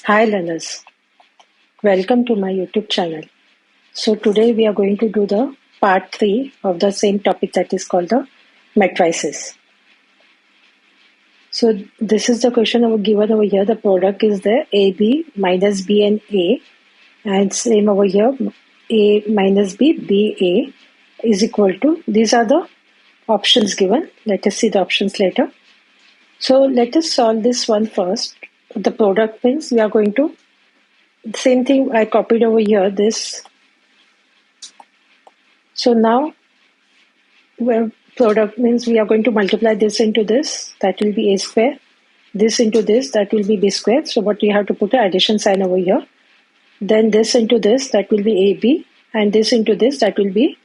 Hi learners, welcome to my YouTube channel. So today we are going to do the part 3 of the same topic that is called the matrices. So this is the question given over here. The product is there AB minus B and A, and same over here A minus B, B A is equal to, these are the options given. Let us see the options later. So let us solve this one first. The product means we are going to, same thing I copied over here, this. So now, well, product means we are going to multiply this into this, that will be a square. This into this, that will be b square. So what you have to put an addition sign over here. Then this into this, that will be ab. And this into this, that will be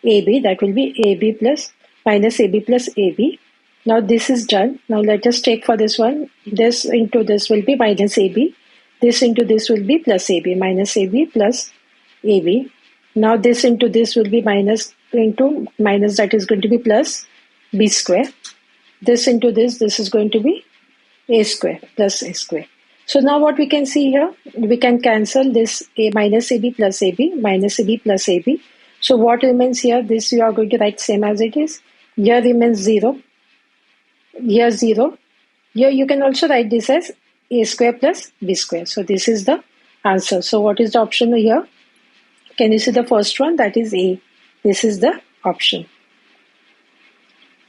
ab. That will be ab plus minus ab plus ab. Now this is done. Now let us take for this one. This into this will be minus ab. This into this will be plus ab. Minus ab plus ab. Now this into this will be minus into minus, that is going to be plus b square. This into this is going to be a square plus a square. So now what we can see here, we can cancel this a minus ab plus ab, minus ab plus ab. So what remains here, this you are going to write same as it is. Here remains 0. Here 0. Here you can also write this as a square plus b square. So this is the answer. So what is the option here? Can you see the first one? That is A. This is the option.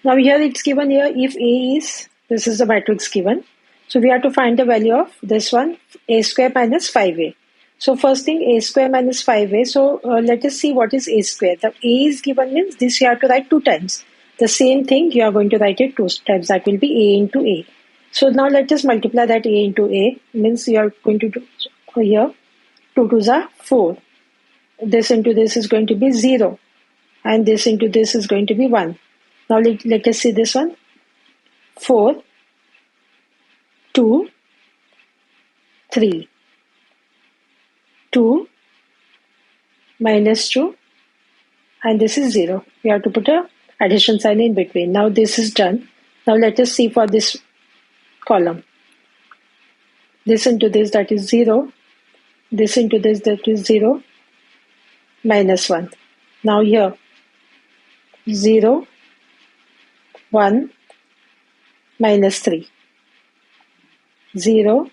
Now here it's given here, if A is, this is the matrix given. So we have to find the value of this one, A square minus 5A. So first thing, A square minus 5A. So let us see what is A square. The A is given means this you have to write 2 times. The same thing you are going to write it 2 times. That will be A into A. So now let us multiply that A into A. Means you are going to do here 2 2s are 4. This into this is going to be 0. And this into this is going to be 1. Now let us see this one. 4, 2, 3. 2 minus 2. And this is 0. We have to put a addition sign in between. Now this is done. Now let us see for this column. This into this, that is 0. This into this, that is 0. Minus 1. Now here 0, 1, minus 3. 0,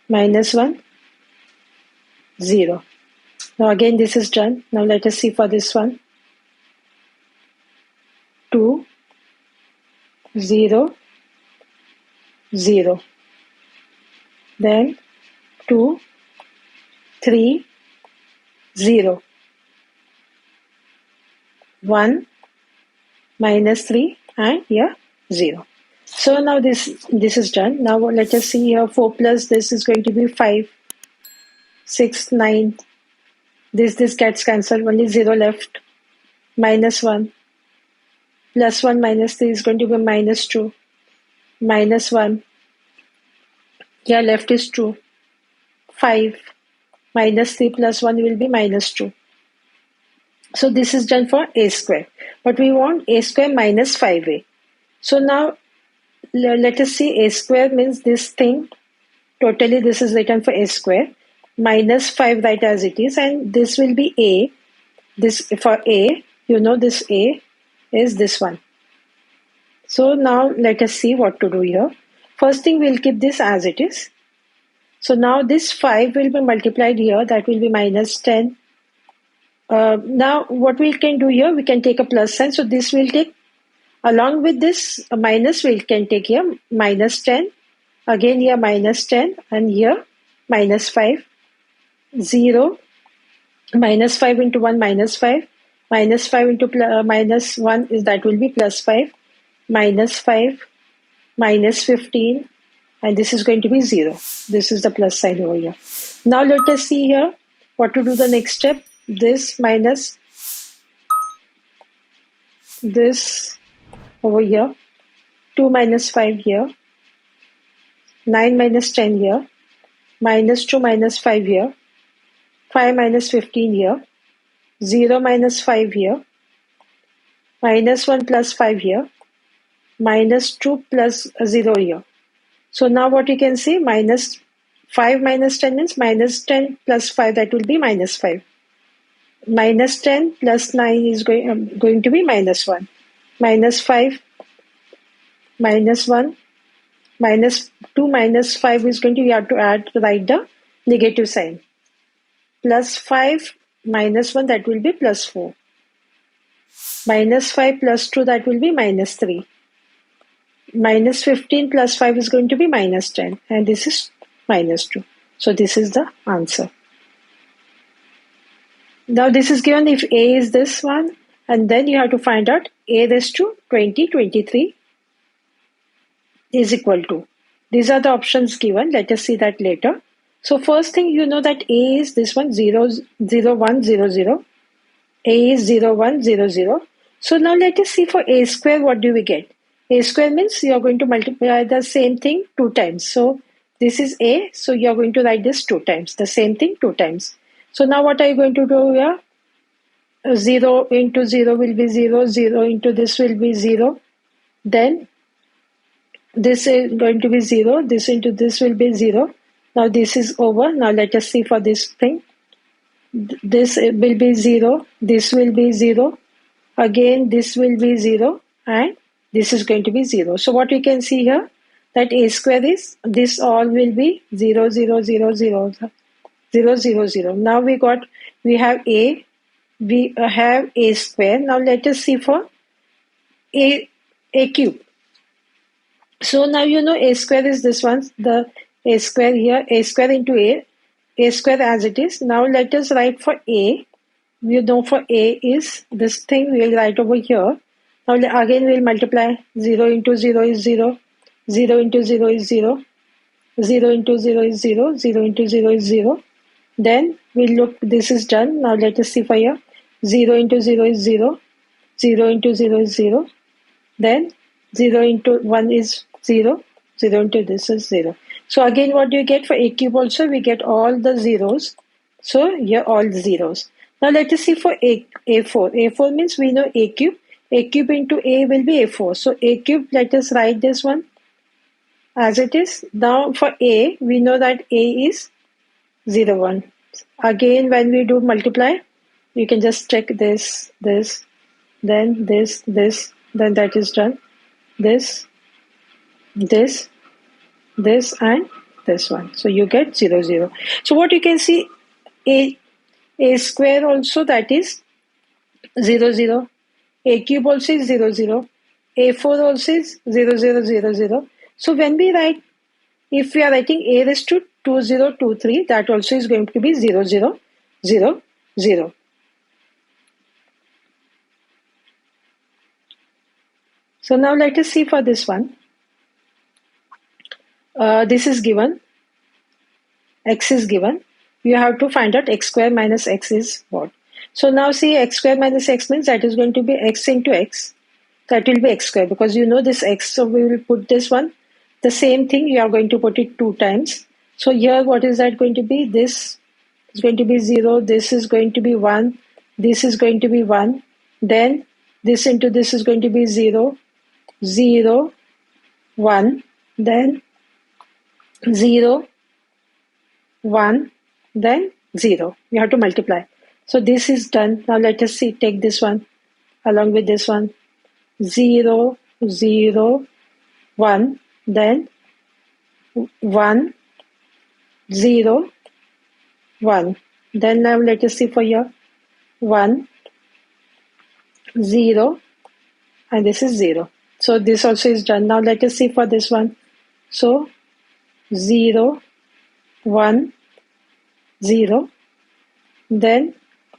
minus 1, 0. Now again this is done. Now let us see for this one. 2, 0, 0. Then 2, 3, 0. 1, minus 3, and here 0. So now this is done. Now let us see here, 4 plus this is going to be 5, 6, 9. This gets cancelled, only 0 left. Minus 1. Plus 1 minus 3 is going to be minus 2. Minus 1. Here left is 2. 5. Minus 3 plus 1 will be minus 2. So this is done for A square. But we want A square minus 5A. So now let us see, A square means this thing. Totally this is written for A square. Minus 5 write as it is. And this will be A. This for A, you know this A is this one. So now let us see what to do here. First thing, we'll keep this as it is. So now this 5 will be multiplied here. That will be minus 10. Now what we can do here, we can take a plus sign. So this will take, along with this minus, we can take here minus 10. Again here minus 10 and here minus 5. 0. Minus 5 into 1 minus 5. Minus 5 into minus 1 is, that will be plus 5. Minus 5. Minus 15. And this is going to be 0. This is the plus sign over here. Now let us see here what to do the next step. This minus this over here. 2 minus 5 here. 9 minus 10 here. Minus 2 minus 5 here. 5 minus 15 here. 0 minus 5 here. Minus 1 plus 5 here. Minus 2 plus 0 here. So now what you can see, minus 5 minus 10 means minus 10 plus 5, that will be minus 5. Minus 10 plus 9 is going to be minus 1. Minus 5, minus 1, minus 2 minus 5 is going to, you have to write the negative sign. Plus 5 minus 1, that will be plus 4. Minus 5 plus 2, that will be minus 3. Minus 15 plus 5 is going to be minus 10. And this is minus 2. So this is the answer. Now this is given if A is this one. And then you have to find out A raised to 20, 23 is equal to. These are the options given. Let us see that later. So first thing, you know that A is this one, 0, 0, 1, 0, 0. A is 0, 1, 0, 0. So now let us see for A square, what do we get? A square means you are going to multiply the same thing 2 times. So this is A, so you are going to write this 2 times, the same thing 2 times. So now what are you going to do here? 0 into 0 will be 0, 0 into this will be 0. Then this is going to be 0, this into this will be 0. Now this is over. Now let us see for this thing. This will be 0, this will be 0. Again, this will be 0 and this is going to be 0. So what we can see here, that A square is, this all will be 0, 0, 0, 0, 0, 0, 0. Now we have A, we have A square. Now let us see for A cube. So now you know A square is this one, the A square here, A square into A square as it is. Now let us write for A. You know for A is this thing, we will write over here. Now again we will multiply. 0 into 0 is 0, 0 into 0 is 0, 0 into 0 is 0, 0 into 0 is 0. Then we'll look, this is done. Now let us see for here. 0 into 0 is 0, 0 into 0 is 0. Then 0 into 1 is 0, 0 into this is 0. So again, what do you get for A cube also? We get all the zeros. So here all the zeros. Now let us see for A4. A4 means we know A cube. A cube into A will be A4. So A cube, let us write this one as it is. Now for A, we know that A is 0, 1. Again, when we do multiply, you can just check this, this, then this, this, then that is done. This, this, this, and this one. So you get 0, 0. So what you can see, A square also, that is 0, 0. A cube also is 0, 0. A4 also is 0, 0, 0, 0. So when we write, if we are writing A raised to 2023, that also is going to be 0, 0, 0, 0. So now let us see for this one. This is given. X is given. You have to find out x square minus x is what. So now see, x square minus x means that is going to be x into x. That will be x square because you know this x. So we will put this one. The same thing, you are going to put it 2 times. So here what is that going to be? This is going to be 0. This is going to be 1. This is going to be 1. Then this into this is going to be 0. 0, 1, then 0, 1, then 0. You have to multiply. So this is done. Now let us see, take this one along with this one. 0, 0, 1, then 1, 0, 1. Then now let us see for here. 1, 0, and this is 0. So this also is done. Now let us see for this one. So 0, 1, 0, then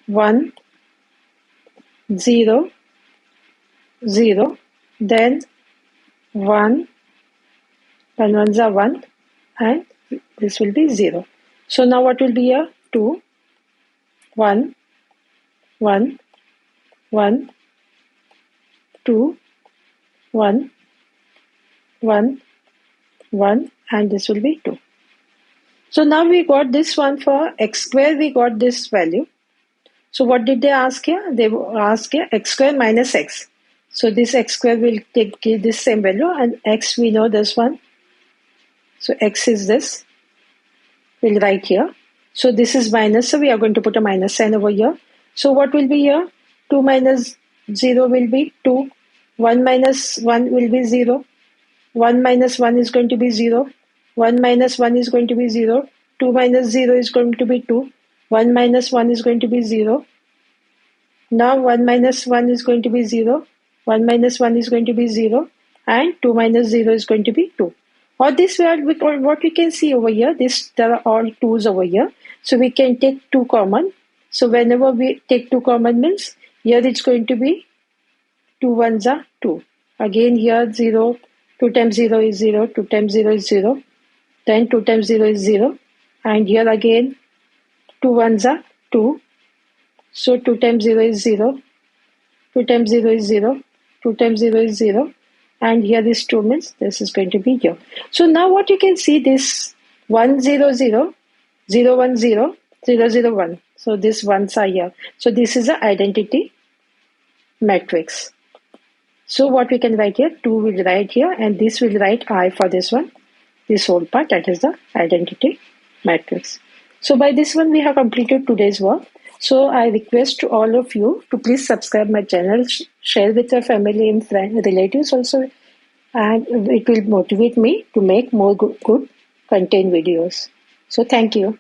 1, 0, 0, then 1, and ones are 1, and this will be 0. So now what will be here? 2, 1, 1, 1, 2, 1, 1, 1, and this will be 2. So now we got this one for x square, we got this value. So what did they ask here? They asked here x square minus x. So this x square will give this same value, and x we know this one. So x is this. we'll write here. So this is minus, so we are going to put a minus sign over here. So what will be here? 2 minus 0 will be 2. 1 minus 1 will be 0. 1 minus 1 is going to be 0. 1 minus 1 is going to be 0. 2 minus 0 is going to be 2. 1 minus 1 is going to be 0. Now 1 minus 1 is going to be 0. 1 minus 1 is going to be 0. And 2 minus 0 is going to be 2. Or this what we can see over here, there are all 2's over here. So we can take 2 common. So whenever we take 2 common means here it's going to be 2 ones are 2. Again here 0, 2 times 0 is 0, 2 times 0 is 0. Then 2 times 0 is 0. And here again 2 ones are 2. So 2 times 0 is 0. 2 times 0 is 0. 2 times 0 is 0. And here this 2 means this is going to be here. So now what you can see, this 1 0 0, 0 1 0, 0 0 1. So this ones are here. So this is an identity matrix. So what we can write here, 2 will write here, and this will write I for this one. This whole part, that is the identity matrix. So by this one, we have completed today's work. So I request to all of you to please subscribe my channel, share with your family and friends, relatives also, and it will motivate me to make more good content videos. So thank you.